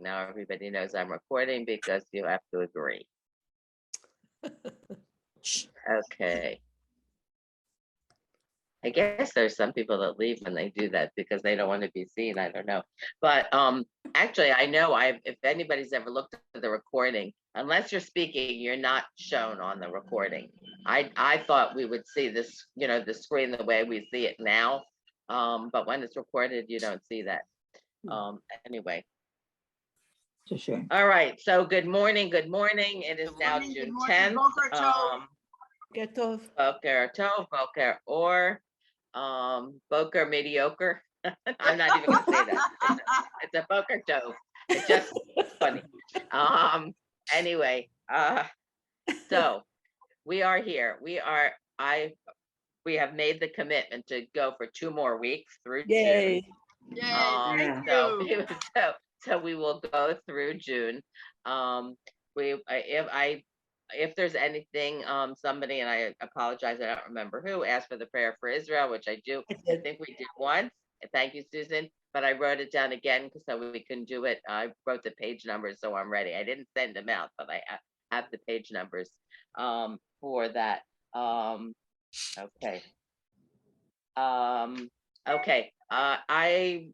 Now everybody knows I'm recording because you have to agree. Okay. I guess there's some people that leave when they do that because they don't want to be seen. I don't know. But actually, I know if anybody's ever looked at the recording, unless you're speaking, you're not shown on the recording. I thought we would see this, the screen the way we see it now. But when it's recorded, you don't see that. Anyway. Sure. All right. So good morning. Good morning. It is now June 10th. Boker Tov, Boker Or, Boker Mediocre. I'm not even gonna say that. It's a Boker Tov. It's just funny. Anyway, so we are here. We have made the commitment to go for 2 more weeks through Yay. June. Thank So, you. so we will go through June. If there's anything, somebody, and I apologize, I don't remember who asked for the prayer for Israel, which I do. I think we did once. Thank you, Susan. But I wrote it down again because so we can do it. I wrote the page numbers, so I'm ready. I didn't send them out, but I have the page numbers for that. Okay. Okay. I'm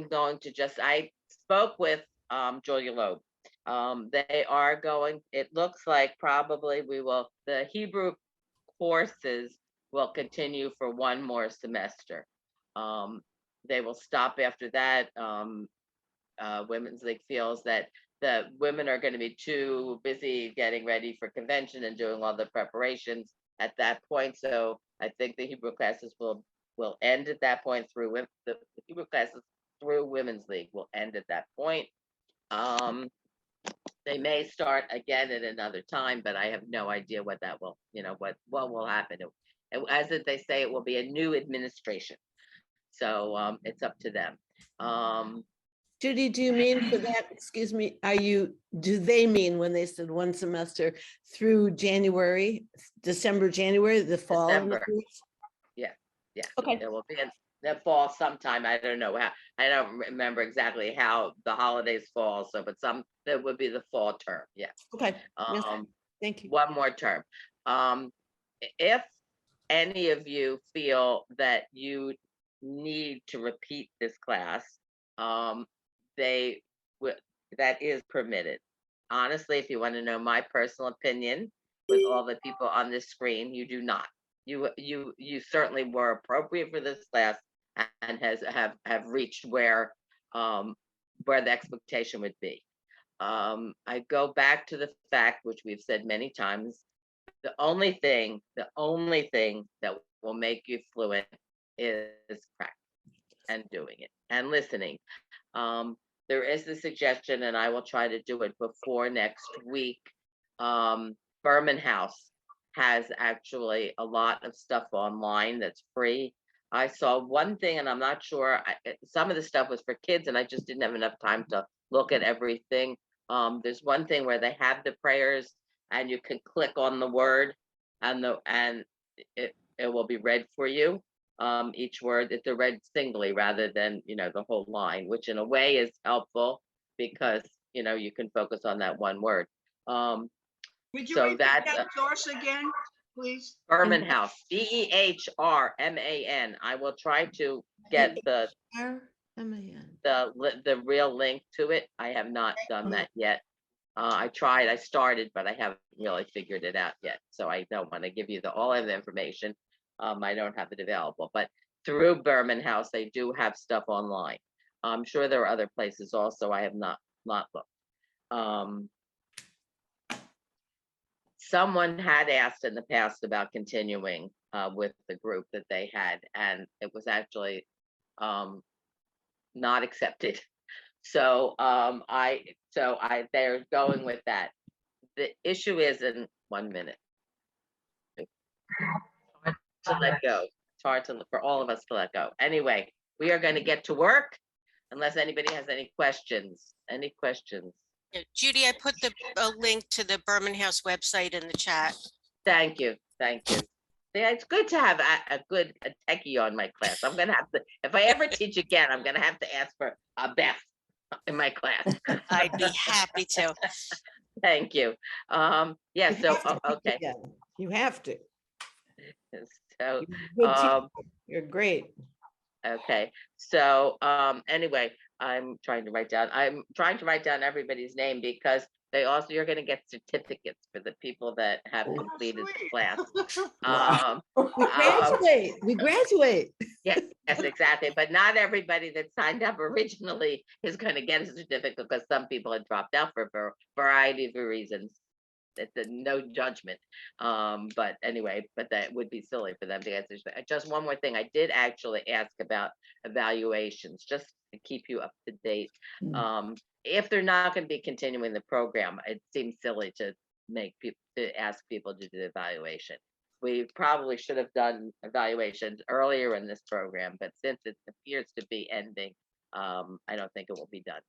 going to I spoke with Julia Loeb. They are going, it looks like probably the Hebrew courses will continue for 1 more semester. They will stop after that. Women's League feels that the women are going to be too busy getting ready for convention and doing all the preparations at that point. So I think the Hebrew classes will end at that point through the Hebrew classes through Women's League will end at that point. They may start again at another time, but I have no idea what that will, what will happen. As they say, it will be a new administration. So it's up to them. Judy, do you mean for that, excuse me, do they mean when they said 1 semester through December, January, the fall? December. Yeah. Okay. It will be in the fall sometime. I don't know how. I don't remember exactly how the holidays fall. So, but that would be the fall term. Yeah. Okay. Yes. Thank you. 1 more term. If any of you feel that you need to repeat this class, that is permitted. Honestly, if you want to know my personal opinion, with all the people on this screen, you do not. You certainly were appropriate for this class and have reached where the expectation would be. I go back to the fact, which we've said many times, the only thing that will make you fluent is practice and doing it and listening. There is the suggestion, and I will try to do it before next week. Berman House has actually a lot of stuff online that's free. I saw one thing, and I'm not sure, some of the stuff was for kids, and I just didn't have enough time to look at everything. There's one thing where they have the prayers, and you can click on the word, and it will be read for you. Each word, it's read singly rather than the whole line, which in a way is helpful because you can focus on that one word. Would you So repeat that's that source again, please? Berman House, BEHRMAN. I will try to get the real link to it. I have not done that yet. I tried, I started, but I haven't really figured it out yet. So I don't want to give you all of the information. I don't have it available, but through Berman House, they do have stuff online. I'm sure there are other places also. I have not looked. Someone had asked in the past about continuing with the group that they had, and it was actually not accepted. So they're going with that. The issue is in 1 minute. It's hard to let go. It's hard for all of us to let go. Anyway, we are going to get to work unless anybody has any questions. Any questions? Judy, I put a link to the Berman House website in the chat. Thank you. Yeah, it's good to have a techie on my class. I'm gonna have to, if I ever teach again, I'm gonna have to ask for Beth. in my class. I'd be happy to. Thank you. Yeah, You so, have to keep okay. it together. You have to. So, You're a good um, teacher. You're great. okay, so anyway, I'm trying to write down everybody's name because you're going to get certificates for the people that have Oh, completed the sweet. class. Wow. We Um, graduate. We graduate. yes, exactly. But not everybody that signed up originally is going to get a certificate because some people had dropped out for a variety of reasons. It's no judgment. But anyway, but that would be silly for them to answer. Just one more thing. I did actually ask about evaluations, just to keep you up to date. If they're not going to be continuing the program, it seems silly to ask people to do the evaluation. We probably should have done evaluations earlier in this program, but since it appears to be ending, I don't think it will be done.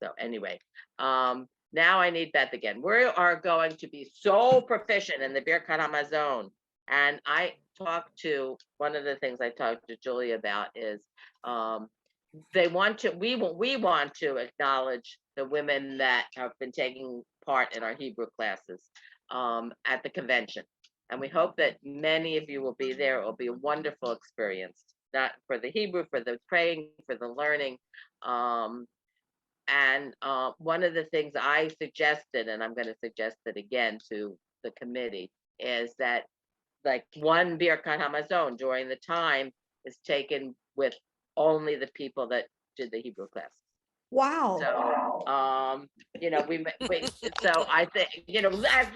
So anyway, now I need Beth again. We are going to be so proficient in the Birkat Hamazon. And one of the things I talked to Julie about is we want to acknowledge the women that have been taking part in our Hebrew classes at the convention. And we hope that many of you will be there. It will be a wonderful experience, not for the Hebrew, for the praying, for the learning. And one of the things I suggested, and I'm going to suggest it again to the committee, is that like one Birkat Hamazon during the time is taken with only the people that did the Hebrew class. Wow. So, so I think, as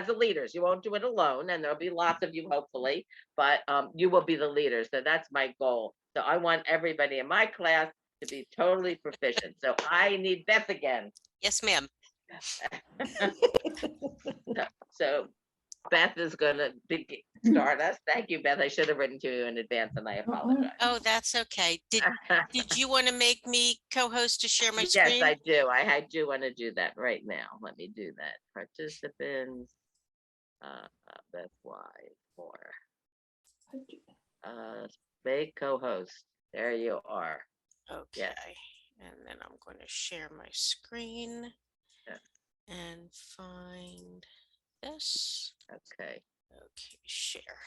the leaders, you won't do it alone, and there'll be lots of you, hopefully, but you will be the leaders. So that's my goal. So I want everybody in my class to be totally proficient. So I need Beth again. Yes, ma'am. So Beth is going to start us. Thank you, Beth. I should have written to you in advance, and I apologize. Oh, that's okay. Did you want to make me co-host to share my Yes, screen? I do. I do want to do that right now. Let me do that. Participants, Beth Y for make co-host. There you are. Okay. Yes. And then I'm going to share my screen Yeah. and find this. Okay. Okay, share.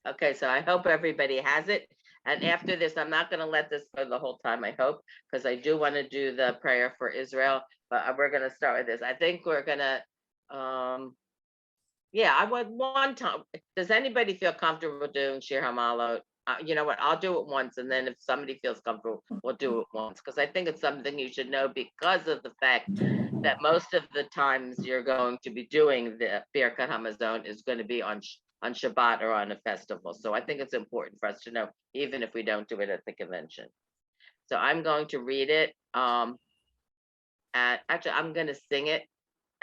Okay, so I hope everybody has it. And after this, I'm not going to let this go the whole time, I hope, because I do want to do the prayer for Israel, but we're going to start with this. I think we're going to, I would one time. Does anybody feel comfortable doing Shir Hamalot? You know what? I'll do it once, and then if somebody feels comfortable, we'll do it once, because I think it's something you should know because of the fact that most of the times you're going to be doing the Birkat Hamazon is going to be on Shabbat or on a festival. So I think it's important for us to know, even if we don't do it at the convention. So I'm going to read it. And actually, I'm going to sing it.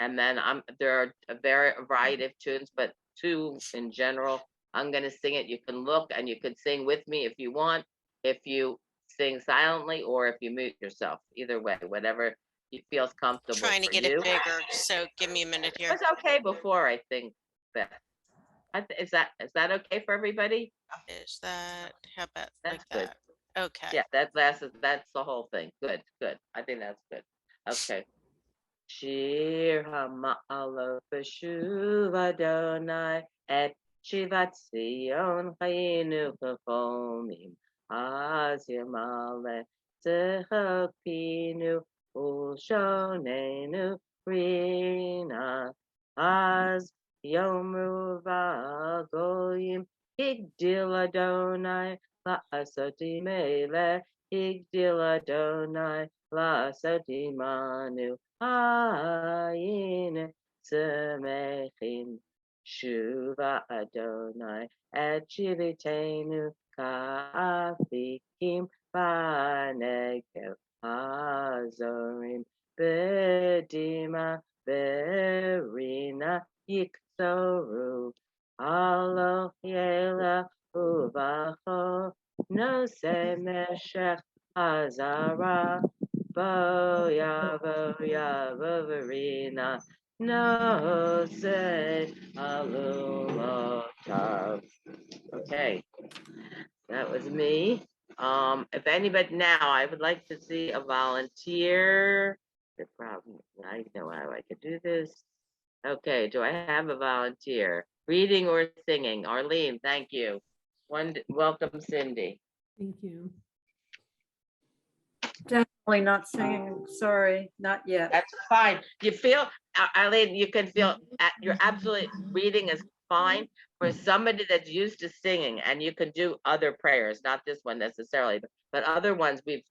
And then there are a variety of tunes, but two in general. I'm going to sing it. You can look and you can sing with me if you want, if you sing silently or if you mute yourself. Either way, whatever feels comfortable. Trying to get it bigger, so give me a minute It here. was okay before, I think, Beth. Is that okay for everybody? Is that, how about That's like good. that? Okay. Yeah, that's the whole thing. Good. I think that's good. Okay. Shir ha'ma'alot b'shuv Adonai et shivat Zion chayinu chachomim az yamale tzechakinu ulshonenu rina az yomru v'agoyim higdil Adonai la'asoti melech higdil Adonai la'asoti manu Ayin Semechin Shuva Adonai et Shivitenu Kafikim Banekev Hazorim Bedima Berina Yiksoru Alo Yela Uvacho No Semeshech Hazara Boya Verina no say Alulotav. Okay, that was me. If anybody now, I would like to see a volunteer. The problem, I know how I could do this. Okay, do I have a volunteer? Reading or singing? Arlene, thank you. Welcome, Cindy. Thank you. Definitely not singing, sorry, not yet. That's fine. You feel, Arlene, you can feel, you're absolutely, reading is fine for somebody that's used to singing, and you can do other prayers, not this one necessarily, but other ones we've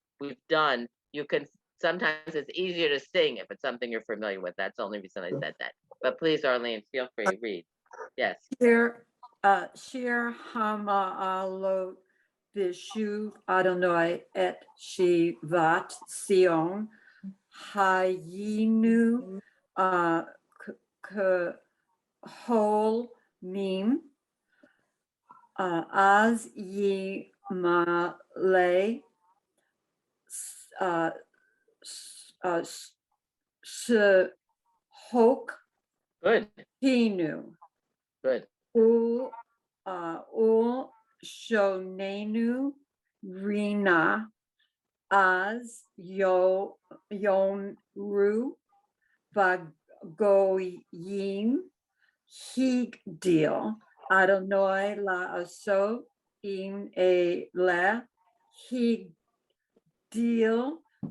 done. You can, sometimes it's easier to sing if it's something you're familiar with. That's the only reason I said that. But please, Arlene, feel free to read. Yes. Shir Hama'alot Bishuv Adonai et Shivat Sion Hayinu Kahol Mim Az Yimale Shehok Good, Pinu good. Ul Shonenu Rina Az Yonru Bagoyim Higdil Adonai La Aso Im E Le Higdil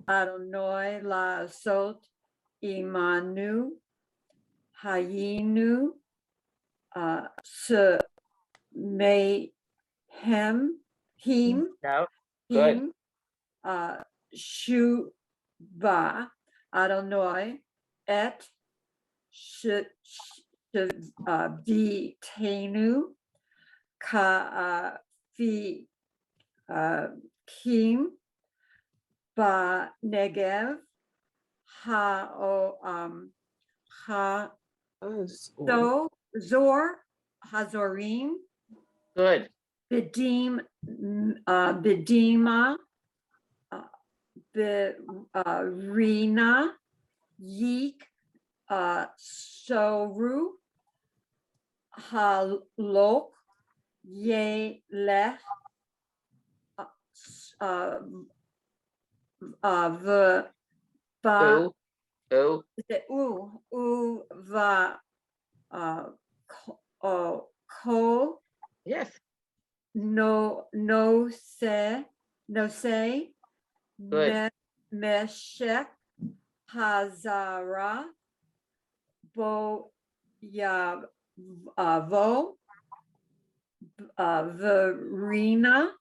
Adonai La Asot Imanu Hayinu Mayhem Him No, good. Him Shuba Adonai et Vitenu Ka Kim Ba Negev Ha Zor Hazorim Good. Bedima Rina Yik Soru Halok Yelech Va Ko Yes. no say Good. Meshek Hazara Bo Vo Verena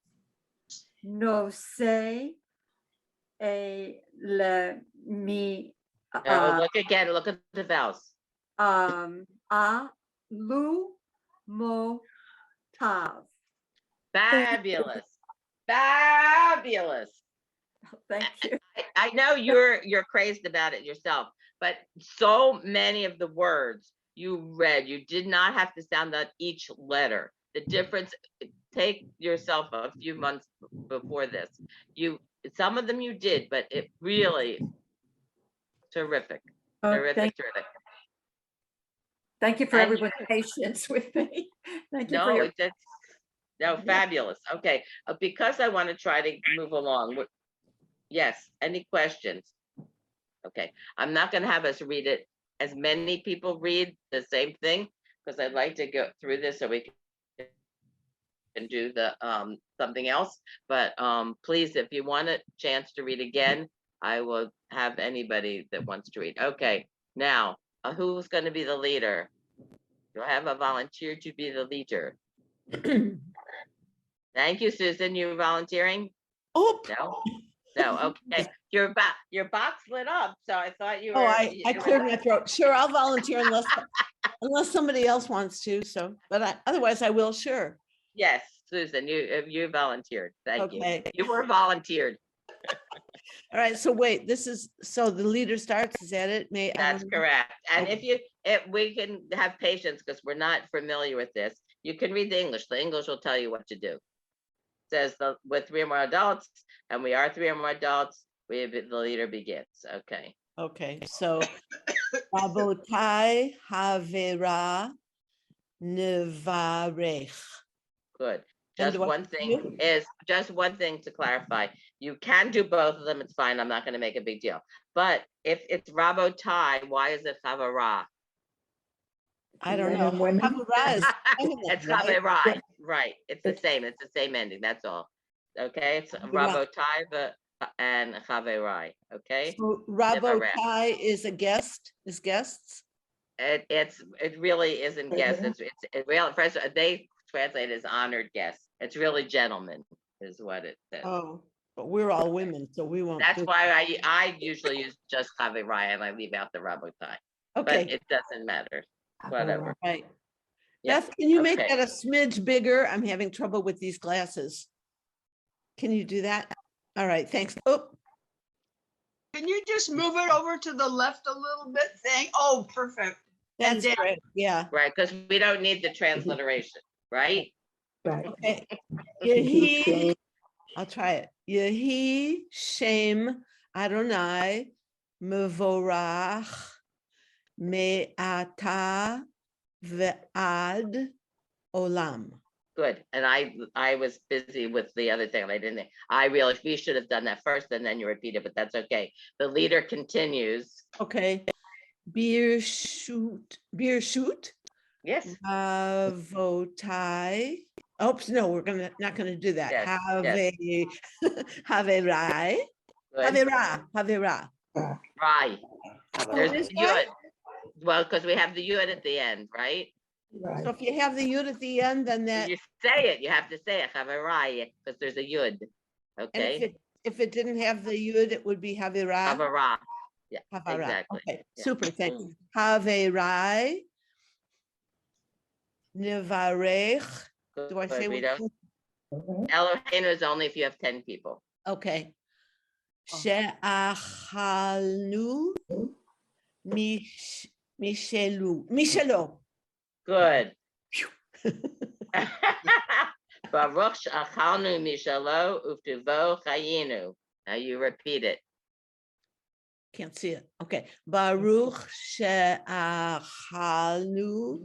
no say a le mi No, look again. Look at the vowels. a lu mo tav. Fabulous. Fabulous. Thank you. I know you're crazed about it yourself, but so many of the words you read, you did not have to sound out each letter. The difference, take yourself a few months before this. Some of them you did, but it really terrific. Terrific. Thank you for And everyone's patience with me. Thank you for your. No, fabulous. Okay, because I want to try to move along. Yes, any questions? Okay, I'm not going to have us read it. As many people read the same thing, because I'd like to go through this so we can do the something else. But please, if you want a chance to read again, I will have anybody that wants to read. Okay, now who's going to be the leader? Do I have a volunteer to be the leader? Thank you, Susan. You volunteering? Oh, No. Okay. Your box lit up, so I thought you were. oh, I cleared my throat. Sure, I'll volunteer unless somebody else wants to. So, but otherwise I will. Sure. Yes, Susan, you volunteered. Thank you. Okay. You were volunteered. All right. So wait, so the leader starts. Is that it? That's correct. And Okay. if we can have patience because we're not familiar with this, you can read the English. The English will tell you what to do. Says with 3 or more adults, and we are 3 or more adults, the leader begins. Okay. Okay. So, Rabotai Havera Nevarech. Good. And Just do I one thing is, just one thing to clarify. You can do both of them. It's fine. I'm not going to make a big deal. But if it's Rabotai, why is it Chavara? I don't Men know. and women. Havara is feminine, It's right? Chaverai, right? It's the same. It's the same ending. That's all. Okay, it's Rabotai and Chaverai. Okay, So Nevarech. Rabotai is guests. It really isn't guest. It really first they translate as honored guest. It's really gentlemen, is what it says. Oh, but we're all women, so we won't. That's do- why I usually use just Chaverai and I leave out the Rabotai. But Okay, it doesn't matter. Whatever. right. Yeah. Beth, can you make Okay. that a smidge bigger? I'm having trouble with these glasses. Can you do that? All right, thanks. Oh, Can you just move it over to the left a little bit? Oh, perfect. And that's down. great. Yeah. Right, because we don't need the transliteration, right? Right. Okay. Yehi, I'll try it. Yehi Shem Adonai Mevorach Me'ata Ve'ad Olam. Good. And I was busy with the other thing. We should have done that first and then you repeat it, but that's okay. The leader continues. Okay. Birshut. Yes. Avotai. Oops, no, not gonna do that. Yes, Haverai. Good. Havera. Right. There's What is the that? yud. Well, because we have the yud at the end, right? So if you have the yud at the end, then that, You say it. You have to say it. Chavarai, because there's a yud. and Okay. if it didn't have the yud, it would be Havera. Chavara. Yeah. Havara. Exactly. Okay, Yeah. super, thanks. Haverai. Nevarech. Do I Good, say we what? don't. Eloheinu is only if you have 10 people. Okay. She'achalnu mishelo. Good. Baruch she'achalnu mishalo uftuvo chayinu. Now you repeat it. Can't see it. Okay. Baruch she'achalnu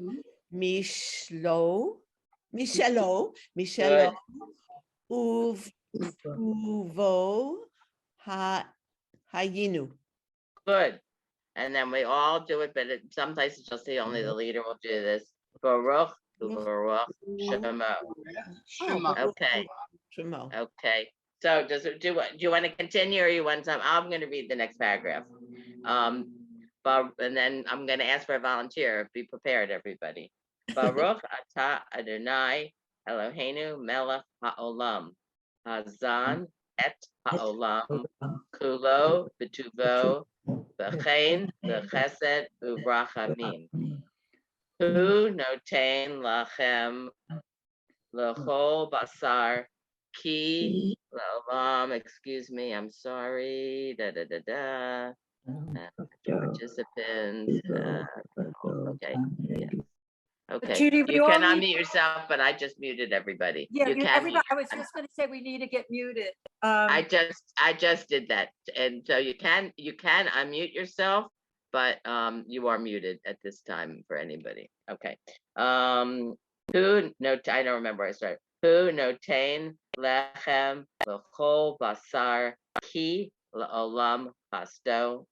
mishelo Good. uvo hayinu. Good. And then we all do it, but some places you'll see only the leader will do this. Baruch, Baruch, Shema. Shema. Okay. Shemo. Okay. So do you want to continue or you want some? I'm going to read the next paragraph. But and then I'm going to ask for a volunteer. Be prepared, everybody. Baruch atah Adonai Eloheinu melech haolam hazan et haolam kulo b'tuvo v'chein v'chesed u'rachamim hu noten lachem l'chol basar ki l'olam. Excuse me, I'm sorry. Participants. Okay. Yes. Okay. Judi, we You can all need- unmute yourself, but I just muted everybody. Yeah, You can. everybody, I was just gonna say we need to get muted. I just did that, and so you can unmute yourself, but you are muted at this time for anybody. Okay. I don't remember. I started. Who notain lechem l'chol basar ki la'olam pasto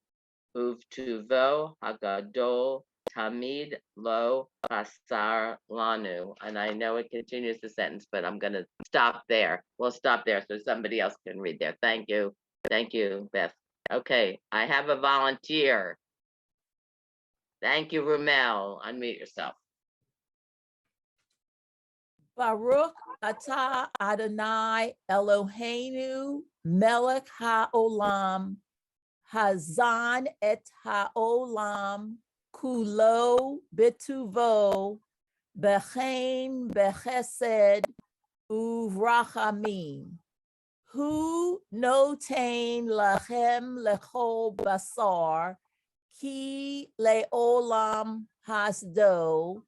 uvtuvo hagadol tamid lo pasar lanu. And I know it continues the sentence, but I'm going to stop there. We'll stop there so somebody else can read there. Thank you. Thank you, Beth. Okay, I have a volunteer. Thank you, Rumel. Unmute yourself. Baruch atah Adonai Eloheinu melech haolam hazan et haolam kulo b'tuvo b'chein b'chesed u'rachamim hu notain lachem lechol basar ki leolam hasdo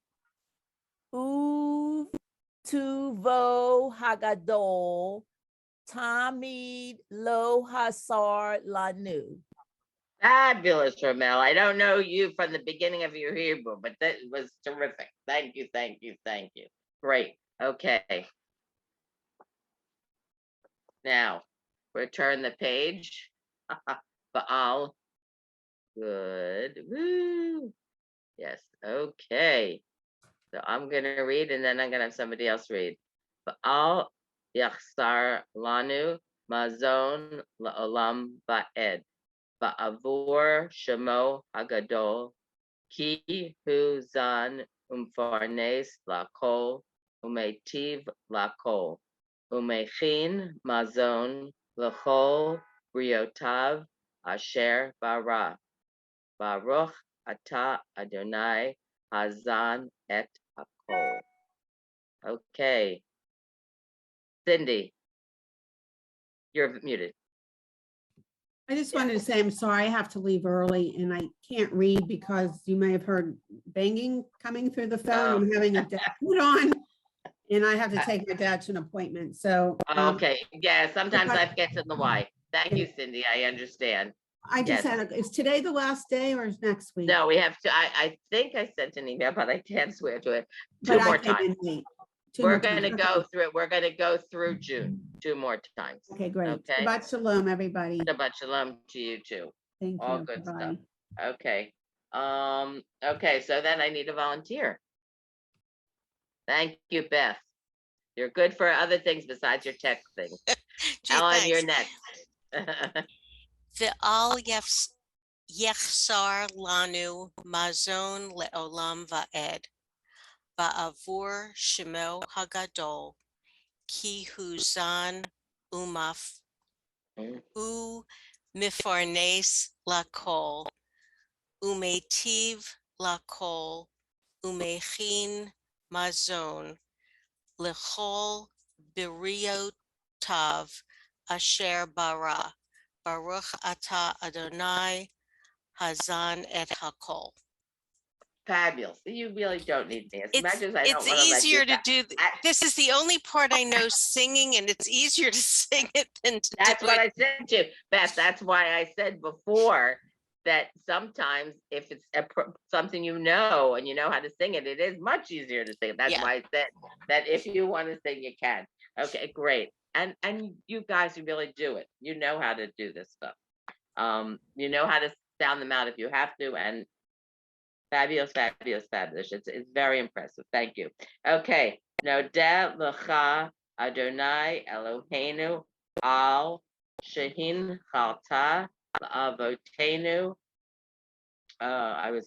Tuvo Hagadol, Tamid Lo Hasar Lanu. Fabulous, Ramel. I don't know you from the beginning of your Hebrew, but that was terrific. Thank you, thank you, thank you. Great. Okay. Now, return the page. Baal. Good. Woo. Yes. Okay. So I'm going to read and then I'm going to have somebody else read. Baal yachsar lanu mazon la'olam ba'ed. Ba'avur shemo hagadol ki hu zan umfarnes lakol umetiv lakol umechin mazon lachol briotav asher bara. Baruch atah Adonai hazan et hakol. Okay. Cindy, you're muted. I just wanted to say, I'm sorry, I have to leave early and I can't read because you may have heard banging coming through the phone. I'm having a dad put on and I have to take my dad to an appointment. So. Okay. Yeah, sometimes I- I forget in the why. Thank you, Cindy. I understand. I just Yes. had, is today the last day or is next week? No, we have to, I think I sent an email, but I can't swear to it. But Two I more came times. in late. Two We're more going to times. go through, we're going to go through June 2 more times. Okay, great. Okay. Shabbat shalom, everybody. Shabbat shalom to you too. Thank All you. good Bye. stuff. Okay. Okay, so then I need a volunteer. Thank you, Beth. You're good for other things besides your text thing. Gee, Ellen, you're thanks. next. Ve'al yechsar lanu mazon le'olam va'ed. Ba'avur shemo hagadol. Ki hu zan umaf u mifarnes lakol. Umetiv lakol. Umechin mazon. Lechol biriotav asher bara. Baruch atah Adonai hazan et hakol. Fabulous. You really don't need me. As much It's as I don't it's want to let you easier to back. do. This is the only part I know singing, and it's easier to sing it than to That's do what it. I said to you, Beth. That's why I said before that sometimes if it's something you know and you know how to sing it, it is much easier to sing it. That's Yeah. why I said that if you want to sing, you can. Okay, great. And you guys who really do it, you know how to do this stuff. You know how to sound them out if you have to, and fabulous, fabulous, fabulous. It's very impressive. Thank you. Okay. Nodeh lecha Adonai Eloheinu al shehin chalta avotenu. I'm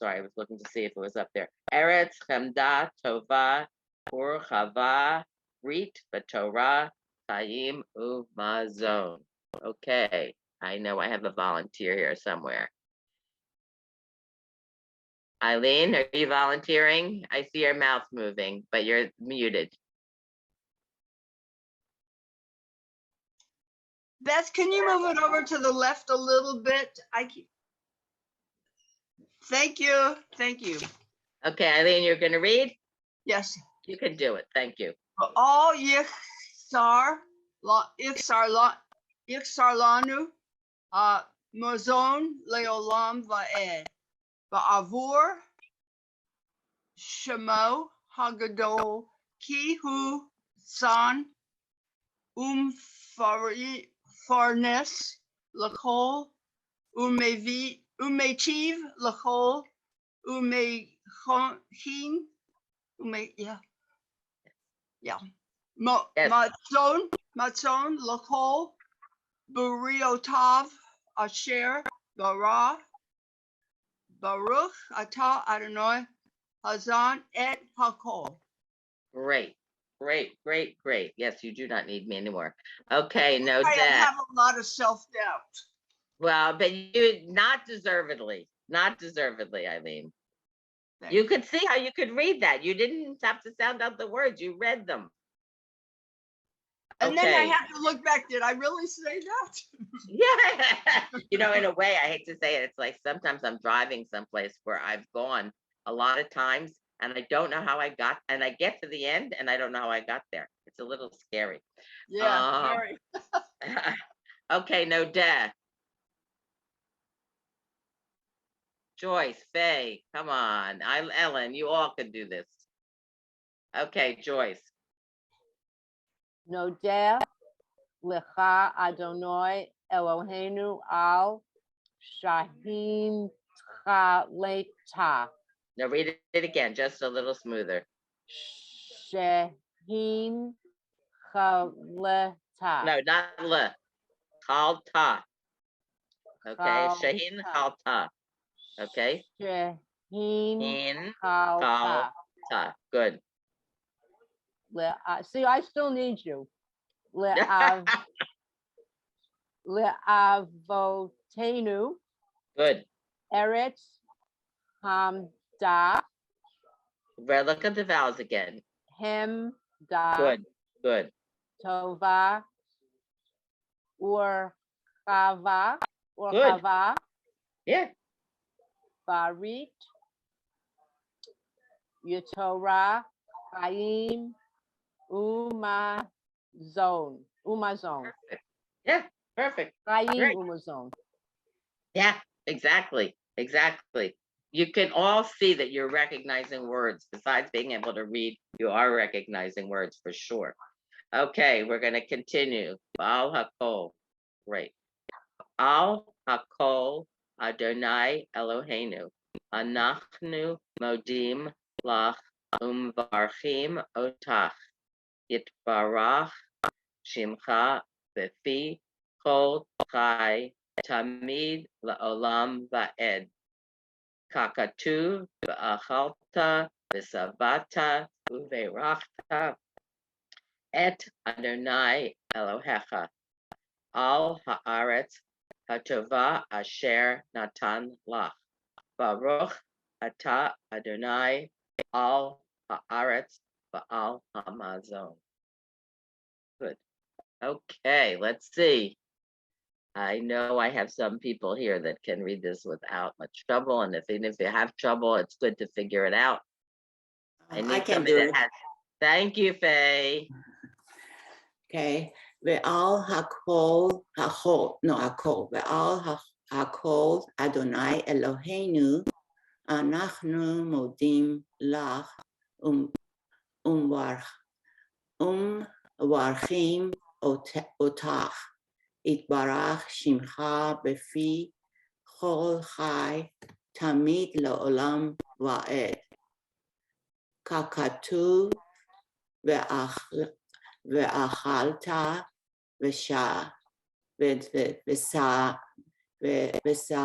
sorry, I was looking to see if it was up there. Eretz chemda tova urchava rit v'torah taim umazon. Okay. I know I have a volunteer here somewhere. Eileen, are you volunteering? I see your mouth moving, but you're muted. Beth, can you move it over to the left a little bit? Thank you. Thank you. Okay, Eileen, you're going to read? Yes. You can do it. Thank you. All Yichsar lanu Mozon leolam va'ed. Ba'avur Shemo Hagadol Ki Hu San Farnes Lakol Umechiv Lakol Umechin yeah. Yes. Matzon Lakol Buriotav Asher Bara Baruch Atah Adonai Hazan et Hakol. Great. Yes, you do not need me anymore. Okay, no I doubt. have a lot of self-doubt. Well, but you not deservedly, Eileen. Thank You could see how you could read that. You didn't have to sound out the words. You read them. And then I Okay. have to look back. Did I really say that? Yeah. In a way, I hate to say it. It's like sometimes I'm driving someplace where I've gone a lot of times and I don't know how I got, and I get to the end and I don't know how I got there. It's a little scary. Yeah, very. Okay, no death. Joyce, Faye, come on. Ellen, you all can do this. Okay, Joyce. Nodeh Lecha Adonai Eloheinu al Shahin Chaleta. Now read it again, just a little smoother. Shahin Chaleta. No, not le. Chalta. Okay, Shahin Chalta. Chalta. Okay. Shahin In Chalta. Chalta. Good. See, I still need you. Le'avotenu Good. Eretz Hamda Look at the vowels again. Hemda Good. Good. Tova Urchava Good. Yeah. Barit Yutorah Chaim Umazon. Yeah. Perfect. Chaim Great. Umazon. Yeah. Exactly. Exactly. You can all see that you're recognizing words. Besides being able to read, you are recognizing words for sure. Okay, we're going to continue. Baal Hakol. Great. Al Hakol Adonai Eloheinu. Anachnu modim lach umvarchim otach. Yitbarach shimcha befi kol chai tamid laolam va'ed. Kakatu v'achalta v'savata uverachta et Adonai Elohecha al haaretz hatova asher natan lach. Baruch atah Adonai al haaretz va'al hamazon. Good. Okay, let's see. I know I have some people here that can read this without much trouble, and even if you have trouble, it's good to figure it out. I need can somebody do that it. has. Thank you, Faye. Okay. Ve'al hakol Ve'al hakol Adonai Eloheinu Anachnu modim lach varchim otach Itbarach shimcha befi chol chai tamid laolam va'ed. Kakatu ve'achalta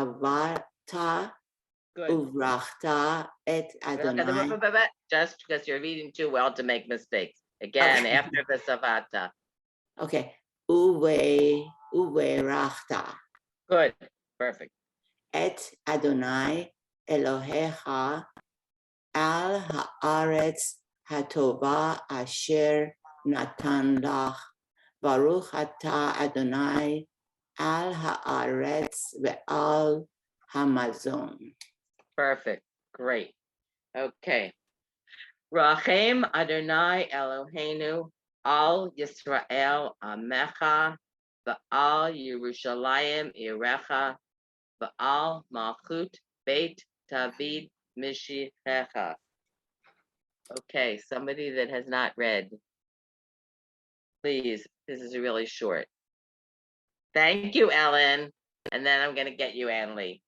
v'savata Good. uvrachta et Adonai. Just because you're reading too well to make mistakes. Again, Okay. after the savata. Okay. Uverachta Good. Perfect. et Adonai Elohecha al haaretz hatova asher natan lach. Baruch atah Adonai al haaretz ve'al hamazon. Perfect. Great. Okay. Rachem Adonai Eloheinu al Yisrael Amecha va'al Yerushalayim Irecha va'al Malchut Beit David Mishichecha. Okay, somebody that has not read, please. This is really short. Thank you, Ellen. And then I'm going to get you, Ann Lee.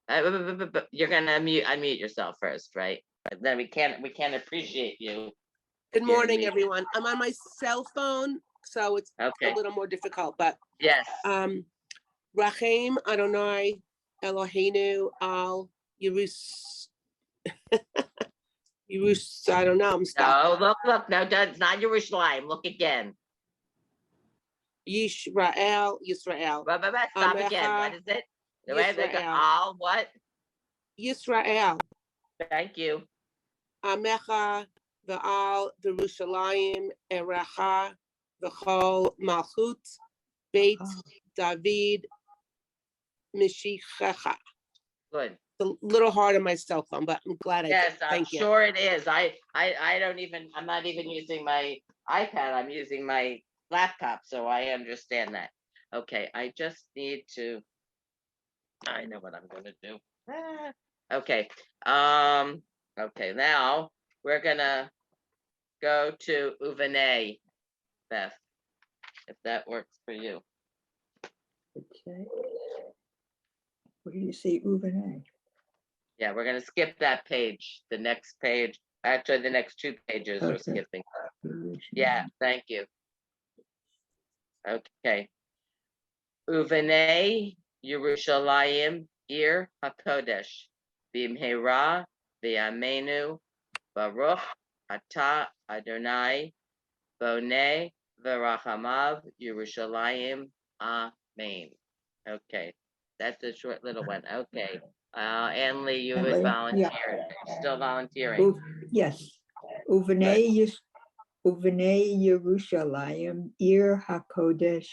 You're going to unmute yourself first, right? But then we can't appreciate you. Good morning, Yeah. everyone. I'm on my cell phone, so it's Okay. a little more difficult, but Yes. Rachem Adonai Eloheinu al Yerus. I don't know, I'm stuck. No, look. No, it's not Yerushalayim. Look again. Yisrael. Stop again. What is it? The way they go, Yisrael. all what? Yisrael. Thank you. Amecha v'al Yerushalayim erecha v'chol malchut Beit David Mishichecha. Good. It's a little hard on my cell phone, but I'm glad I Yes, did. I'm Thank you. sure it is. I'm not even using my iPad. I'm using my laptop, so I understand that. Okay, I just need to, I know what I'm going to do. Okay. Okay, now we're gonna go to Uvaneh, Beth. if that works for you. Okay. What do you say, Uvenay? Yeah, we're gonna skip that page, the next page, actually, the next 2 pages we're Okay. skipping. Yeah, thank you. Okay. Uvenei Yerushalayim Ir HaKodesh Bimhera V'Yamenu Baruch Ata Adonai Bonei V'Rachamav Yerushalayim Amen. Okay, that's a short little one. Okay. Ann Lee, you would Ann Lee, volunteer. yeah. You're still volunteering. Yes. Uvenay Yerushalayim Ir HaKodesh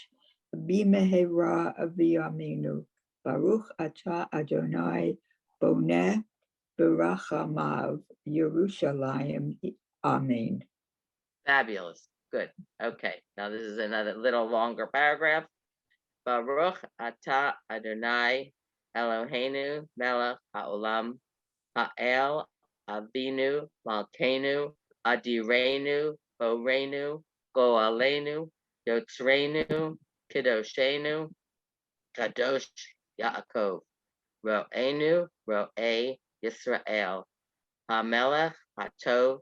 B'mehera V'Yamenu Baruch Ata Adonai Boneh B'Rachamav Yerushalayim Amen. Fabulous. Good. Okay. Now this is another little longer paragraph. Baruch Ata Adonai Eloheinu Melech Haolam Ha'el Avinu Malkeinu Adirenu Borenu Goalenu Yotzrenu Kedoshenu Kadosh Yaakov Ro'enu Ro'e Yisrael HaMelech HaTov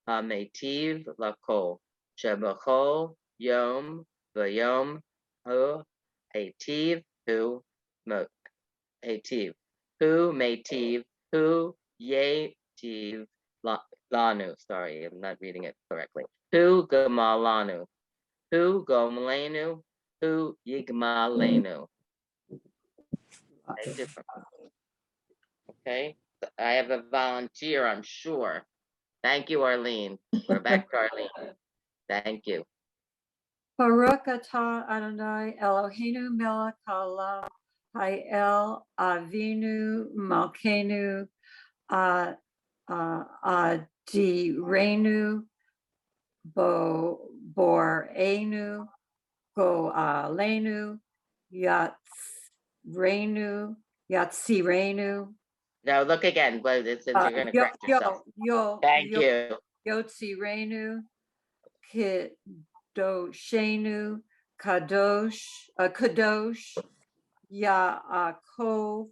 HaMeitiv Lakol Shebachol Yom V'Yom Hu Eitiv Hu Eitiv Hu Meitiv Hu Yetiv Lanu. Sorry, I'm not reading it correctly. Hu Gamalanu. Hu Gomlenu. Hu Yigmalenu. Okay, I have a volunteer, I'm sure. Thank you, Arlene. We're back to Arlene. Thank you. Baruch atah Adonai Eloheinu melech haolam ha'el avinu malkeinu adirenu borenu goalenu yatzirenu. Now look again, but it's you're going to correct yourself. Thank you. Yotzirenu Kadoshenu, Kadosh, Yaakov,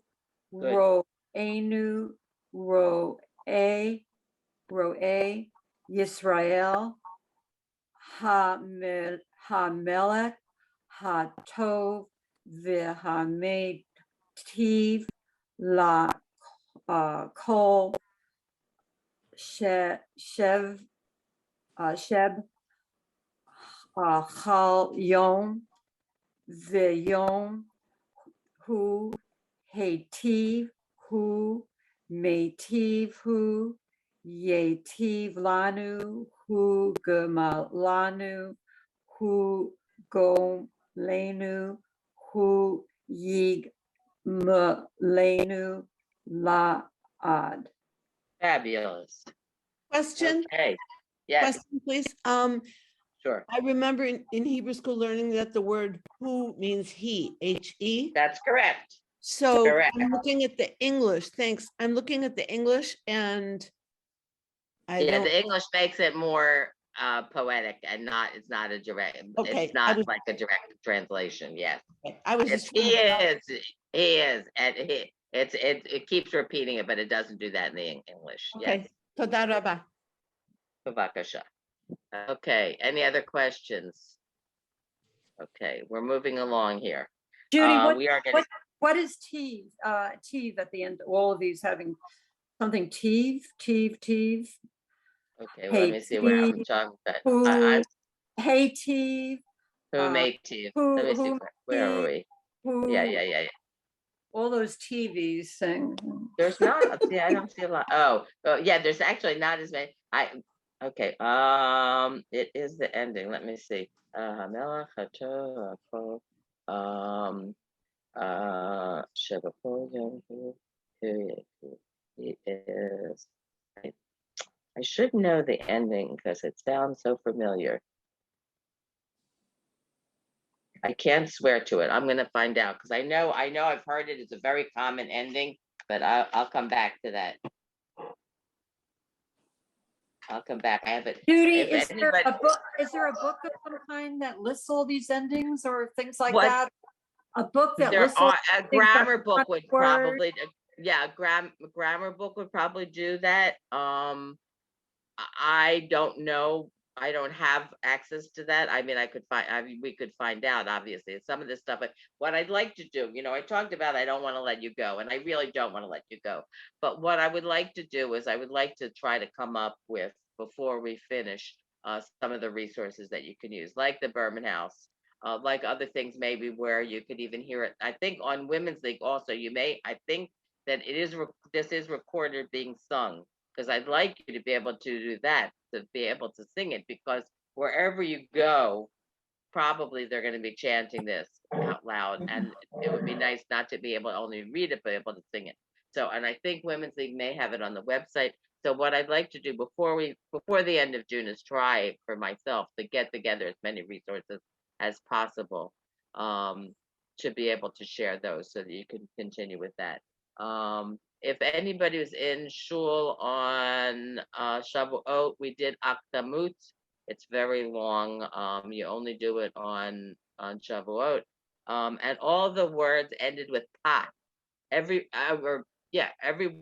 Ro'enu, Ro'e, Yisrael, HaMelech, HaTov, V'Hametiv, Kol, Sheb, Chal Yom V'Yom Hu Heitiv Hu Meitiv Hu Yetiv Lanu Hu Gemalanu Hu Gomlenu Hu Yigmalenu La'ad. Fabulous. Question? Okay. Yes, Question, please. sure. I remember in Hebrew school learning that the word who means he, H-E. That's correct. So Correct. I'm looking at the English, thanks. I'm looking at the English and I Yeah, don't, the English makes it more poetic and it's not a direct, Okay, it's not like a direct translation. Yes. I was It's, just. he is, and it keeps repeating it, but it doesn't do that in the English. Yes. Okay, toda rabba. Bavakasha. Okay, any other questions? Okay, we're moving along here. Judi, We are getting, what is Tiv? Tiv at the end, all of these having something Tiv. okay, well, Hey, let me see where I'm Tiv, talking about. Who, hey Tiv. Who made Tiv? Let me see, where are we? Yeah. All those TVs thing. There's not, yeah, I don't see a lot. Oh, yeah, there's actually not as many. Okay, it is the ending. Let me see. Melech Hato, Shebachol, he is. I should know the ending because it sounds so familiar. I can't swear to it. I'm gonna find out because I know I've heard it. It's a very common ending, but I'll come back to that. I'll come back. I have it. Judy, If is there anybody- a book, is there a book of some kind that lists all these endings or things like What? that? A book that There lists all are a things that grammar book would word. probably, yeah, grammar book would probably do that. I don't know. I don't have access to that. I mean, we could find out, obviously, some of this stuff. But what I'd like to do, I talked about I don't want to let you go, and I really don't want to let you go. But what I would like to do is I would like to try to come up with, before we finish, some of the resources that you can use, like the Berman House, like other things maybe where you could even hear it. I think on Women's League also, I think that this is recorded being sung, because I'd like you to be able to do that, to be able to sing it, because wherever you go, probably they're going to be chanting this out loud, and it would be nice not to be able to only read it, but able to sing it. So, and I think Women's League may have it on the website. So what I'd like to do before the end of June is try for myself to get together as many resources as possible, to be able to share those so that you can continue with that. If anybody was in shul on Shavuot, we did Akdamut. It's very long. You only do it on Shavuot, and all the words ended with ta. Every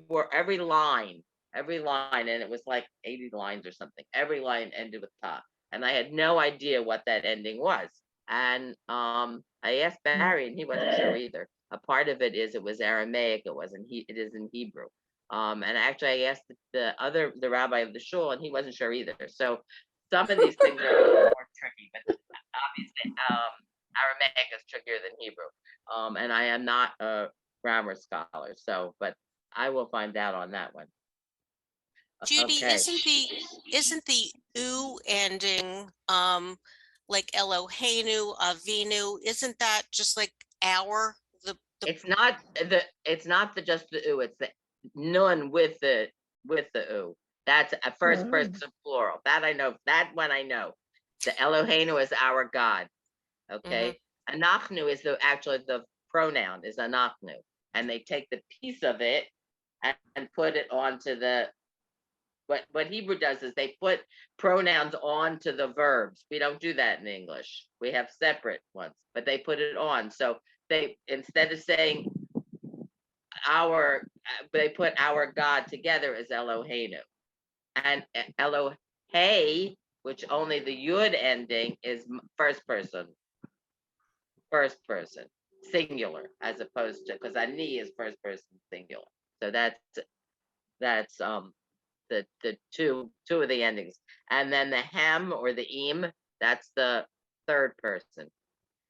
word, every line, and it was like 80 lines or something. Every line ended with ta, and I had no idea what that ending was. And I asked Barry, and he wasn't sure either. A part of it was Aramaic. It is in Hebrew. And actually I asked the rabbi of the shul, and he wasn't sure either. So some of these things are a little more tricky, but obviously Aramaic is trickier than Hebrew. And I am not a grammar scholar, but I will find out on that one. Judi, Okay. isn't the "u" ending like Eloheinu, Avinu? Isn't that just like our It's not just the "u." It's the nun with the "u." That's a first person plural. That I know. That one I know. The Eloheinu is our God. Okay. Anachnu is actually the pronoun is anachnu, and they take the piece of it and put it onto the. What Hebrew does is they put pronouns onto the verbs. We don't do that in English. We have separate ones, but they put it on. So they, instead of saying they put our God together as Eloheinu. And Elohe, which only the Yud ending is first person, singular, as opposed to, because Ani is first person singular. So that's the two of the endings. And then the hem or the im, that's the third person.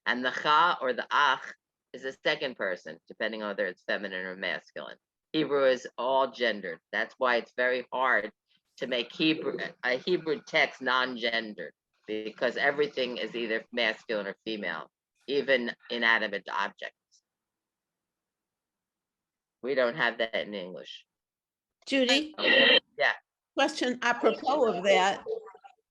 And the cha or the ach is the second person, depending on whether it's feminine or masculine. Hebrew is all gendered. That's why it's very hard to make a Hebrew text non-gendered, because everything is either masculine or female, even inanimate objects. We don't have that in English. Judy? Okay. Yeah. Question apropos of that.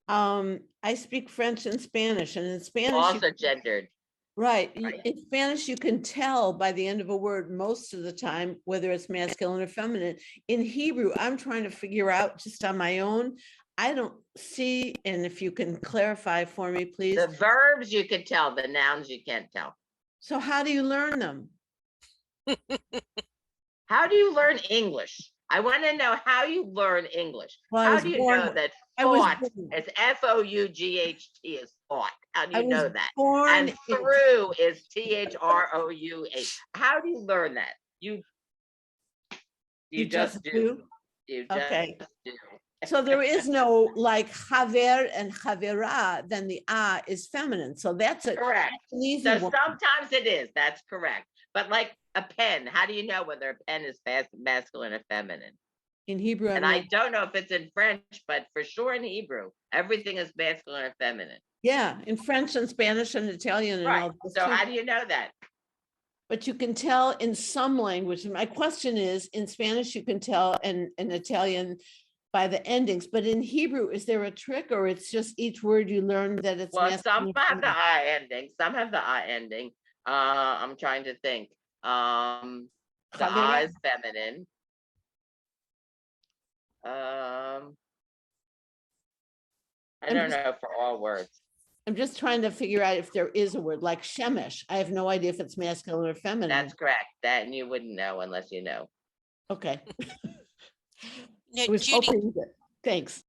I speak French and Spanish, and in Spanish, Also gendered. right. In Spanish, you can tell by the end of a word most of the time whether it's masculine or feminine. In Hebrew, I'm trying to figure out just on my own. I don't see, and if you can clarify for me, please. The verbs you can tell, the nouns you can't tell. So how do you learn them? How do you learn English? I want to know how you learn English. Well, how do you know that thought is FOUGHT is thought? How do you know that? And through is THROUH. How do you learn that? You just do. You just do. So there is no like chaver and chavera, then the a is feminine. So that's correct. An easy so one. Sometimes it is. That's correct. But like a pen, how do you know whether a pen is masculine or feminine? In Hebrew, and I don't know if it's in French, but for sure in Hebrew, everything is masculine or feminine. Yeah, in French and Spanish and Italian and all. So how do you know that? But you can tell in some language. My question is, in Spanish, you can tell, and in Italian by the endings, but in Hebrew, is there a trick, or it's just each word you learn that it's some have the I ending, some have the I ending. I'm trying to think. The I is feminine. I don't know for all words. I'm just trying to figure out if there is a word like shemesh. I have no idea if it's masculine or feminine. That's correct. That and you wouldn't know unless you know. Okay. Now, I was Judy, hoping that, thanks.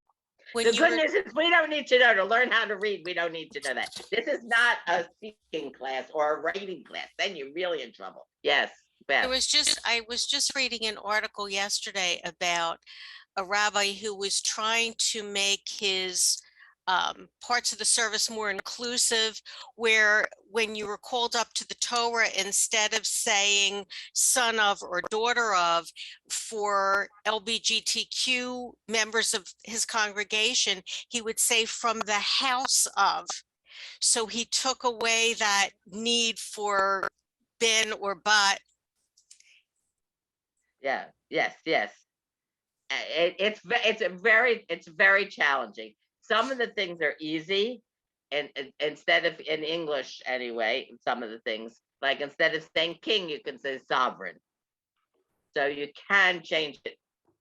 when The you good were, news is we don't need to know to learn how to read. We don't need to know that. This is not a speaking class or a writing class. Then you're really in trouble. Yes, Beth. I was just reading an article yesterday about a rabbi who was trying to make his parts of the service more inclusive, where when you were called up to the Torah, instead of saying son of or daughter of, for LGBTQ members of his congregation, he would say from the house of. So he took away that need for ben or but. Yeah. Yes. Yes. It's very challenging. Some of the things are easy, and instead of in English anyway, some of the things like instead of saying king, you can say sovereign. So you can change it,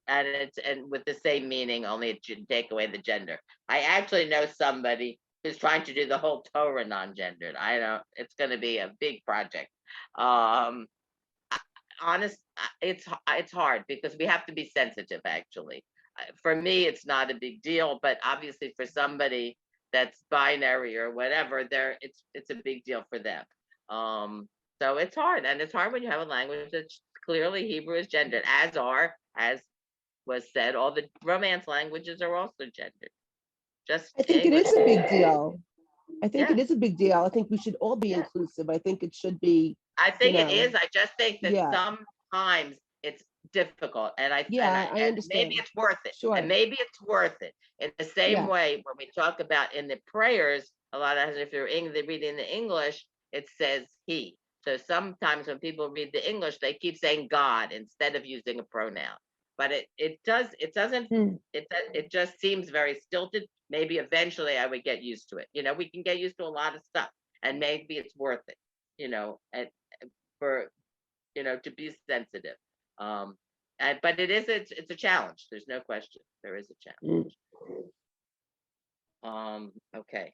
and with the same meaning, only it should take away the gender. I actually know somebody who's trying to do the whole Torah non-gendered. I don't. It's going to be a big project. It's hard because we have to be sensitive. Actually, for me, it's not a big deal, but obviously for somebody that's binary or whatever, it's a big deal for them. So it's hard, and it's hard when you have a language that's clearly Hebrew is gendered, as was said, all the Romance languages are also gendered. Just I think it is a big deal. I think it Yeah. is a big deal. I think we should all be Yeah. inclusive. I think it should be. I think you it know, is. I just think that yeah. sometimes it's difficult, and I and understand. maybe it's worth it. Sure. And maybe it's worth it. In the same Yeah. way, when we talk about in the prayers, a lot of times if you're reading the English, it says he. So sometimes when people read the English, they keep saying God instead of using a pronoun. But it just seems very stilted. Maybe eventually I would get used to it. We can get used to a lot of stuff, and maybe it's worth it. And for to be sensitive. But it's a challenge. There's no question. There is a challenge. Okay.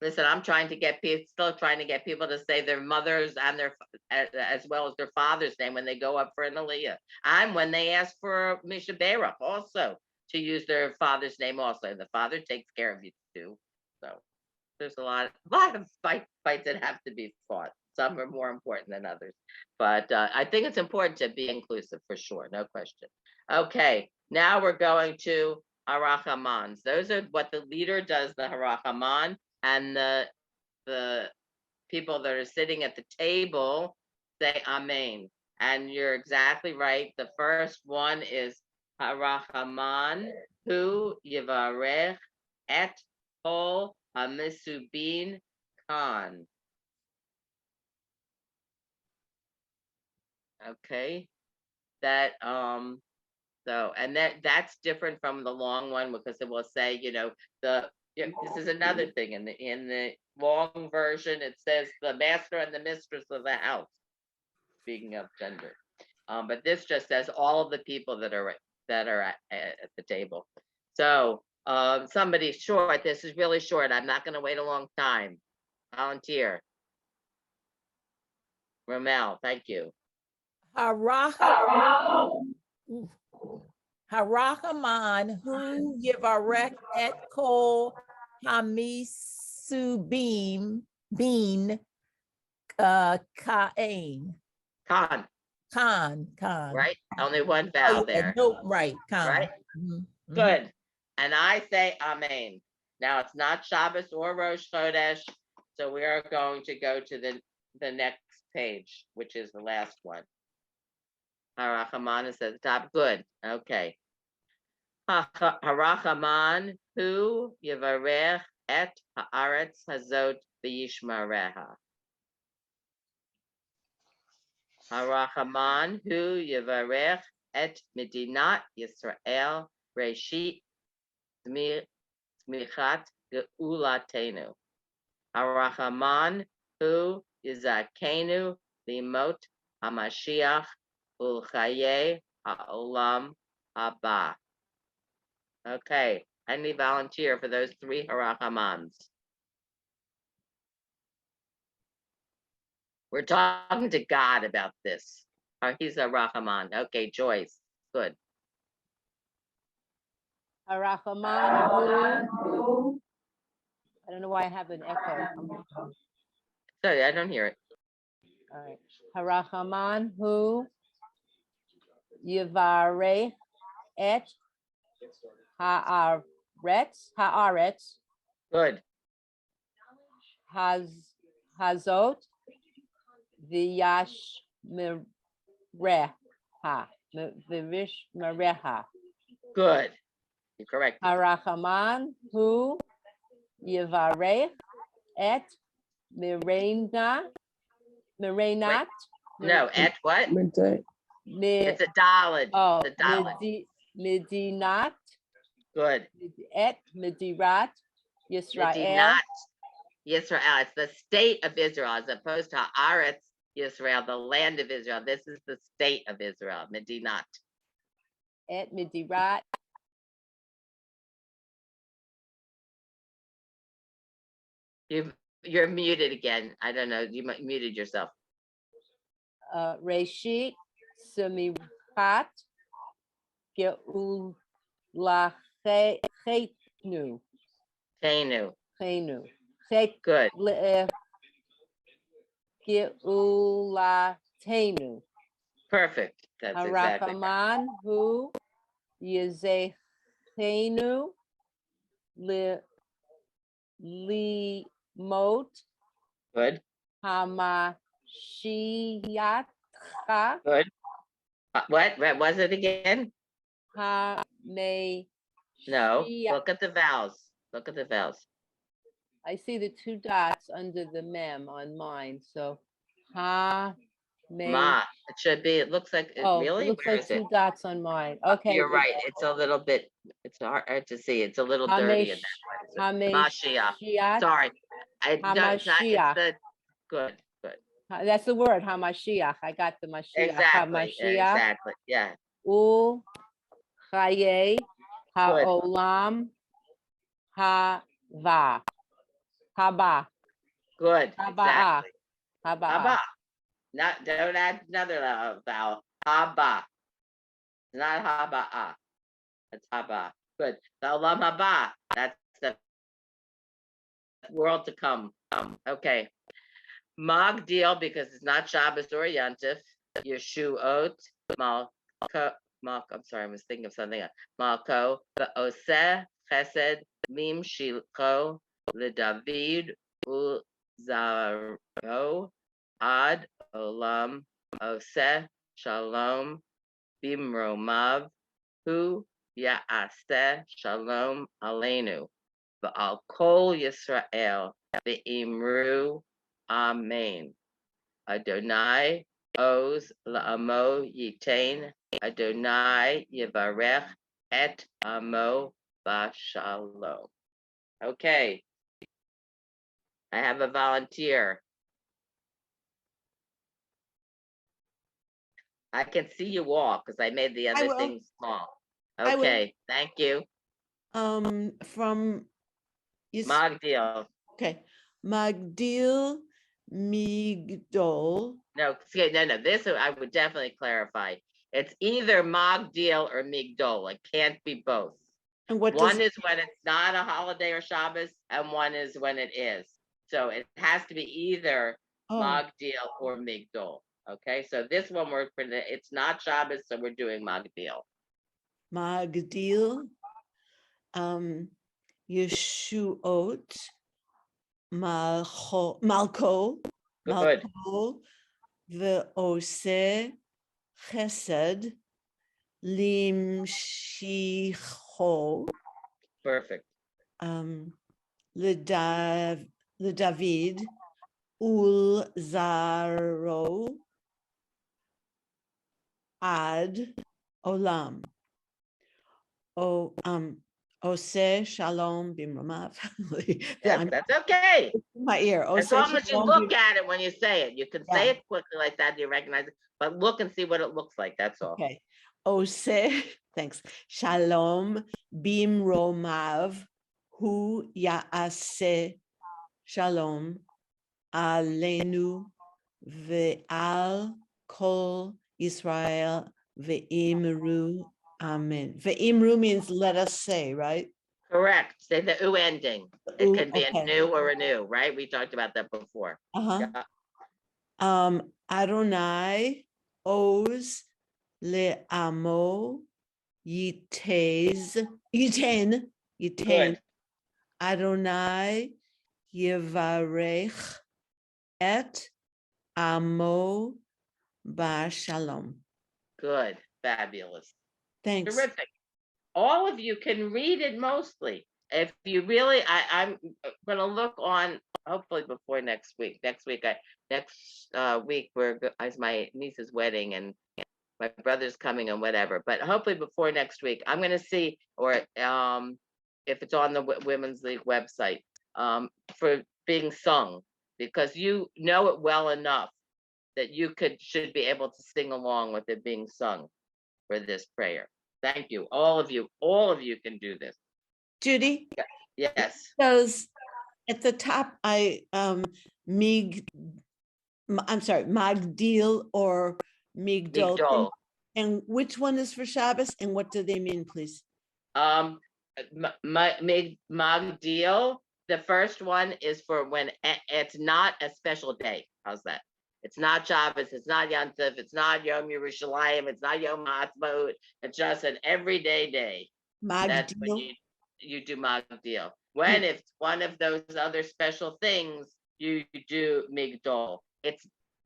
Listen, I'm still trying to get people to say their mothers and their as well as their father's name when they go up for an aliyah, and when they ask for Mishaberach also to use their father's name also. The father takes care of you too. So there's a lot of fights that have to be fought. Some are more important than others, but I think it's important to be inclusive for sure, no question. Okay, now we're going to Arachamans. Those are what the leader does, the Arachaman, and the people that are sitting at the table say Amen. And you're exactly right. The first one is Arachaman, hu yivarech et kol hamisubin kan. Okay, that so and that's different from the long one because it will say this is another thing in the long version it says the master and the mistress of the house, speaking of gender, but this just says all of the people that are at the table. So somebody short, this is really short, I'm not going to wait a long time. Volunteer. Ramel, thank you. Harachaman hu yivarech et kol hamisubim bin kain. Khan. Right? Only one vowel there. No, right. Khan. Right? Good. And I say Amen. Now it's not Shabbos or Rosh Chodesh, so we are going to go to the next page, which is the last one. Harachaman is at the top. Good. Okay. Harachaman hu yivarech et haaretz hazot v'yishmareha. Harachaman hu yivarech et medinat Yisrael reshit smichat geulatenu. Harachaman hu yizakenu limot hamashiach ulchaye ha'olam haba. Okay, I need volunteer for those 3 Arachamans. We're talking to God about this. He's a Rachaman. Okay, Joyce. Good. Arachaman who, I don't know why I have an echo. Sorry, I don't hear it. All right. Harachaman hu yivarech et haaretz Good. hazot v'yash mereha. Good. You're correct. Harachaman hu yivarech et merenat. No, at what? It's a Dalet. Oh, It's a Dalet. Medinat Good. et Medirat Yisrael. Medinat Yisrael. It's the state of Israel as opposed to Haaretz Yisrael, the land of Israel. This is the state of Israel. Medinat. Et Medirat. You're muted again. I don't know. You muted yourself. Reshit Semichat Geulachetnu. Tenu. Good. Good. Geulatenu. Perfect. That's exactly. Harachaman hu Yezechenu Limot Good. Hamashiach Good. What was it again? Hame. No. Look at the vowels. Look at the vowels. I see the 2 dots under the mem on mine. So Ma. It should be. It looks like. Oh, Really? it looks Where like is it? 2 dots on mine. Okay. You're right. It's a little bit. It's hard to see. It's a little dirty in that one. Mashiach. Sorry. No, it's not. It's the. Good. Good. That's the word, Hamashiach. I got the Mashiach. Exactly. Exactly. Yeah. U Chaye Haolam Hava. Haba. Good. Haba. Exactly. Haba. Haba. Don't add another vowel. Haba. Not haba. It's haba. Good. The olam haba. That's the world to come. Okay. Magdil, because it's not Shabbos or Yantif. Yeshuot. I'm sorry, I was thinking of something else. Malko. The Oseh Chesed Mim Shilcho LeDavid Uzaro Ad Olam Oseh Shalom Bimromav Hu Ya'aseh Shalom Aleinu V'al Kol Yisrael V'imru Amen. Adonai Oz La'amo Yitain Adonai Yivarech Et Amo Bashalom. Okay. I have a volunteer. I can see you all because I made the other thing small. Okay, thank you. From Magdil. Okay, Magdil Migdol. No, this I would definitely clarify. It's either Magdil or Migdol. It can't be both. And what one is when it's not a holiday or Shabbos, and one is when it is. So it has to be either Magdil or Migdol. Okay, so this one it's not Shabbos, so we're doing Magdil. Magdil, Yeshuot, Malko, Ve'oseh Chesed, Limshicho. Perfect. David Ulzaro Ad Olam. Oseh Shalom Bimromav. That's okay. My ear. As long as you look at it when you say it, you can say it quickly like that. You recognize it, but look and see what it looks like. That's all. Okay. Ose, thanks, Shalom Bimromav Hu Yaase Shalom Aleinu Ve'al Kol Israel Ve'imru Amen. Ve'imru means let us say, right? Correct. Say the U ending. It Ooh, can be a okay. new or a new, right? We talked about that before. Uh-huh. Yeah. Adonai Oz Le'amo Yiten Good. Adonai Yevarech et Amo Bashalom. Good. Fabulous. Thanks. Terrific. All of you can read it mostly. If you really, I'm going to look on, hopefully before next week. Next week, it's my niece's wedding and my brother's coming and whatever. But hopefully before next week, I'm going to see, or if it's on the Women's League website, for being sung, because you know it well enough that you should be able to sing along with it being sung for this prayer. Thank you. All of you can do this. Judi? Yes. Because at the top, I'm sorry, Magdil or Migdol. Migdol. And which one is for Shabbos and what do they mean, please? Magdil, the first one is for when it's not a special day. How's that? It's not Shabbos, it's not Yom Tov, it's not Yom Yerushalayim, it's not Yom Ha'atzmaut. It's just an everyday day. Magdil. That's when you do Magdil. When it's one of those other special things, you do Migdol.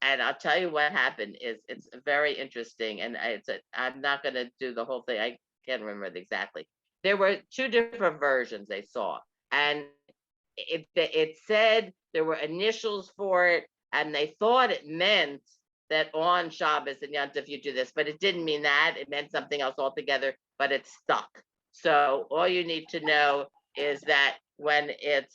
And I'll tell you what happened is it's very interesting, and I'm not going to do the whole thing. I can't remember exactly. There were two different versions they saw, and it said there were initials for it, and they thought it meant that on Shabbos and Yom Tov you do this, but it didn't mean that. It meant something else altogether, but it stuck. So all you need to know is that when it's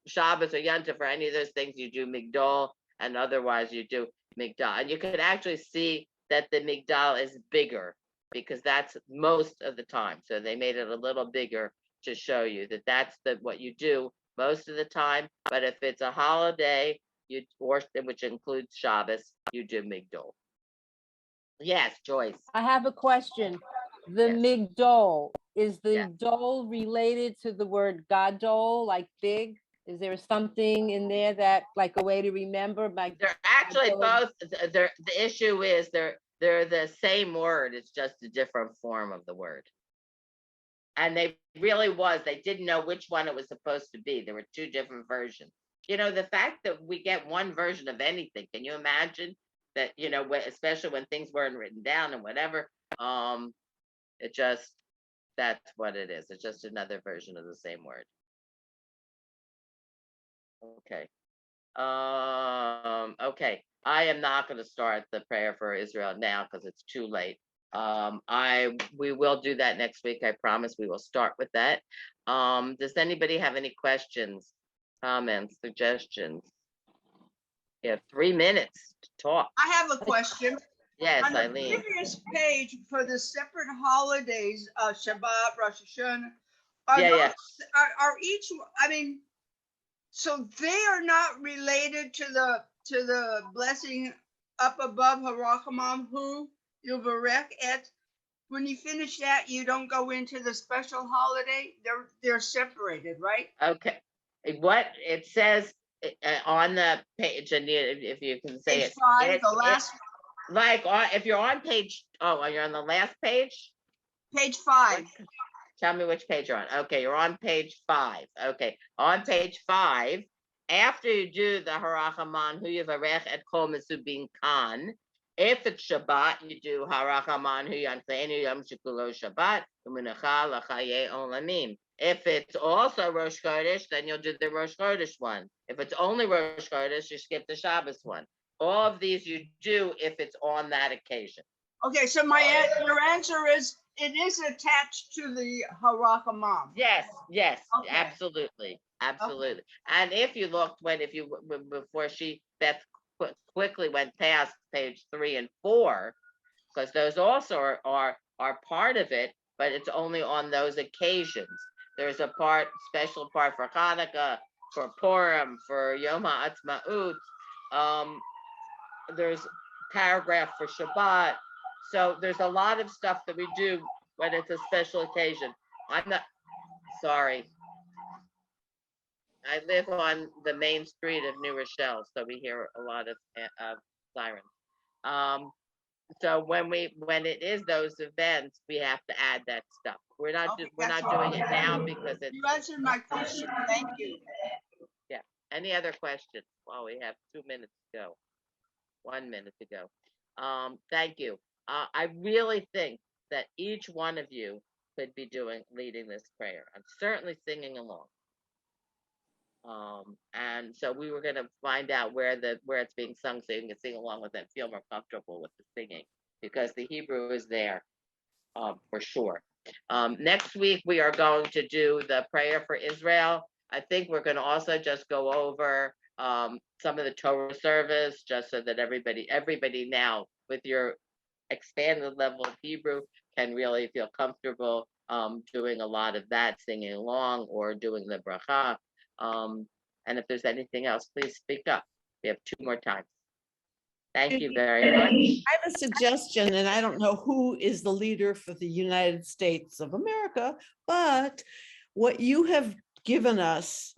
Shabbos or Yom Tov or any of those things, you do Migdol, and otherwise you do Migdal. And you can actually see that the Migdal is bigger because that's most of the time. So they made it a little bigger to show you that that's what you do most of the time. But if it's a holiday, which includes Shabbos, you do Migdol. Yes, Joyce. I have a question. The Yes. Migdol, is the Yes. dole related to the word Gadol, like big? Is there something in there that, like a way to remember? They're actually both. The issue is they're the same word. It's just a different form of the word. And they didn't know which one it was supposed to be. There were two different versions. The fact that we get one version of anything, can you imagine that, especially when things weren't written down and whatever, that's what it is. It's just another version of the same word. Okay. Okay. I am not going to start the prayer for Israel now because it's too late. We will do that next week. I promise we will start with that. Does anybody have any questions, comments, suggestions? You have 3 minutes to talk. I have a question. Yes, On the Eileen. previous page for the separate holidays, Shabbat, Rosh Hashanah, are each, so they are not related to the blessing up above, Harachamam Hu Yuvarech et. When you finish that, you don't go into the special holiday. They're separated, right? Okay. What it says on the page, and if you can say Page it. 5, the last. If you're on page, you're on the last page? Page 5. Tell me which page you're on. Okay, you're on page 5. Okay, on page 5, after you do the Harachaman Hu Yivarech et Kol Mesubin Kan, if it's Shabbat, you do Harachaman Hu Yanseinu Yom Shekulo Shabbat U'Menacha L'Chaye Olamim. If it's also Rosh Chodesh, then you'll do the Rosh Chodesh one. If it's only Rosh Chodesh, you skip the Shabbos one. All of these you do if it's on that occasion. Okay, so your answer is it is attached to the Harachamam. Yes, Okay. absolutely. And if you looked before Beth quickly went past page 3 and 4, because those also are part of it, but it's only on those occasions. There's a special part for Hanukkah, for Purim, for Yom HaAtzmaut. There's paragraph for Shabbat. So there's a lot of stuff that we do when it's a special occasion. I'm not sorry. I live on the main street of New Rochelle, so we hear a lot of sirens. So when it is those events, we have to add that stuff. We're not doing it now because it's. You answered my question. Thank you. Yeah. Any other questions? Well, we have 2 minutes to go. 1 minute to go. Thank you. I really think that each one of you could be leading this prayer. I'm certainly singing along. And so we were going to find out where it's being sung so you can sing along with it, feel more comfortable with the singing, because the Hebrew is there for sure. Next week, we are going to do the prayer for Israel. I think we're going to also just go over some of the Torah service, just so that everybody now with your expanded level of Hebrew can really feel comfortable doing a lot of that, singing along or doing the bracha. And if there's anything else, please speak up. We have 2 more times. Thank you very much. I have a suggestion, and I don't know who is the leader for the United States of America, but what you have given us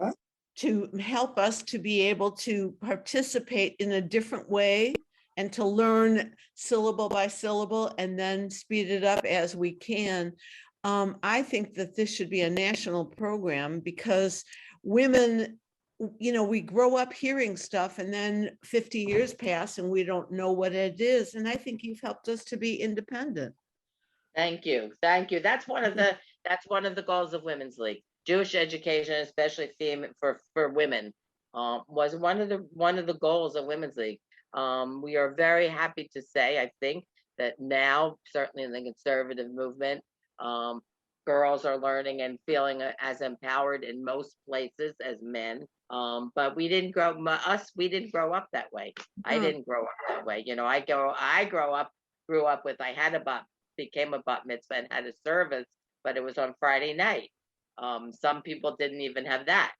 to help us to be able to participate in a different way and to learn syllable by syllable and then speed it up as we can. I think that this should be a national program, because women, we grow up hearing stuff and then 50 years pass and we don't know what it is. And I think you've helped us to be independent. Thank you. Thank you. That's one of the goals of Women's League. Jewish education, especially for women, was one of the goals of Women's League. We are very happy to say, I think, that now, certainly in the conservative movement, girls are learning and feeling as empowered in most places as men. But we didn't grow up that way. I didn't grow up that way. I grew up with, became a bat mitzvah and had a service, but it was on Friday night. Some people didn't even have that.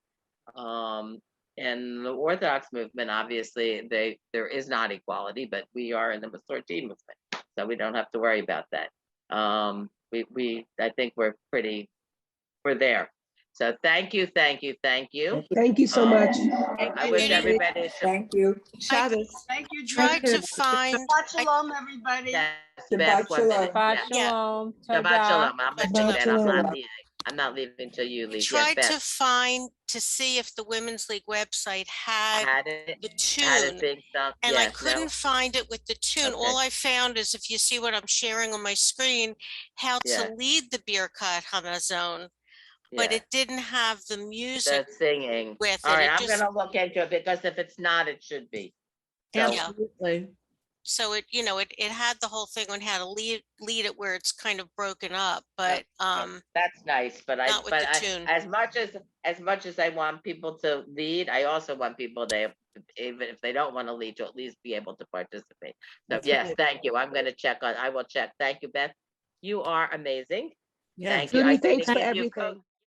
In the Orthodox movement, obviously, there is not equality, but we are in the Masorti movement, so we don't have to worry about that. I think we're there. So thank you. Thank you so much. I wish everybody. Thank you. Shabbos. Thank you. Tried Judi. to find. Shabbat shalom, everybody. Yes, Shabbat Beth, 1 minute. shalom. Yeah. Shabbat shalom. Shabbat Todah. shalom. I'm Shabbat leaving. shalom. I'm not leaving until you leave. Tried Yes, to Beth, find to see if the Women's League website had had it the had tune, it being sung. and I Yes, couldn't no. find it with the tune. All Okay. I found is, if you see what I'm sharing on my screen, how Yeah. to lead the Birkat Hamazon, but Yeah. it didn't have the music The singing. with All it. right, It I'm just, gonna look into it, because if it's not, it should be. So, Yeah. Absolutely. so it had the whole thing on how to lead it where it's kind of broken up, but that's nice, but not with the tune. as much as I want people to lead, I also want people even if they don't want to lead, to at least be able to participate. So That's yes, right. thank you. I will check. Thank you, Beth. You are amazing. Yes. Thank you. Judi, I thanks for think you everything.